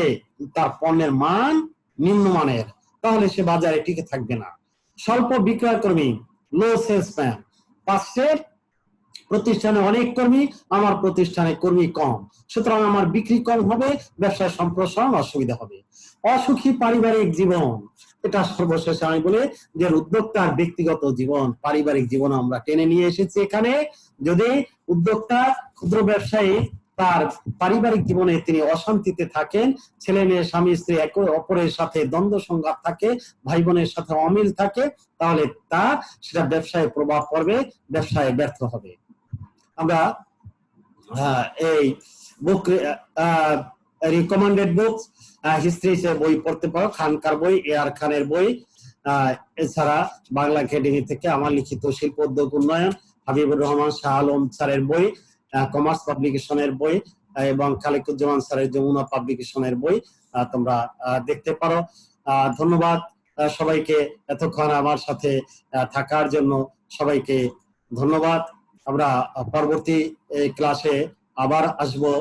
তার পণ্যের মান নিম্নমানের, তাহলে সে বাজারে টিকে থাকবে না। স্বল্প বিক্রয় কর্মী, লো সেলসম্যান, পাশের প্রতিষ্ঠানে অনেক কর্মী, আমার প্রতিষ্ঠানে কর্মী কম, সুতরাং আমার বিক্রি কম হবে, ব্যবসায় সম্প্রসারণ অসুবিধা হবে। অসুখী পারিবারিক জীবন, এটা সর্বশেষে আমি বলে যে উদ্যোক্তার ব্যক্তিগত জীবন, পারিবারিক জীবন আমরা টেনে নিয়ে এসেছি এখানে। যদি উদ্যোক্তা, ক্ষুদ্র ব্যবসায়ী, তার পারিবারিক জীবনে তিনি অশান্তিতে থাকেন, ছেলে মেয়ে, স্বামী স্ত্রী একে অপরের সাথে দ্বন্দ্ব সংঘাত থাকে, ভাই বোনের সাথে অমিল থাকে, তাহলে তার সেটা ব্যবসায় প্রভাব পড়বে, ব্যবসায় ব্যর্থ হবে। আমরা এই বুক রিকমেন্ডেড বুকস, হিস্ট্রি বই পড়তে পারো, খানকার বই, এআর খানের বই, এছাড়া বাংলা একাডেমি থেকে আমার লিখিত শিল্প উদ্যোগ উন্নয়ন, হাবিবুর রহমান শাহ আলম স্যারের বই, কমার্স পাবলিকেশনের বই, এবং খালেকুজ্জামান স্যারের যমুনা পাবলিকেশনের বই তোমরা দেখতে পারো। ধন্যবাদ সবাইকে এতক্ষণ আমার সাথে থাকার জন্য, সবাইকে ধন্যবাদ। আমরা পরবর্তী ক্লাসে আবার আসবো।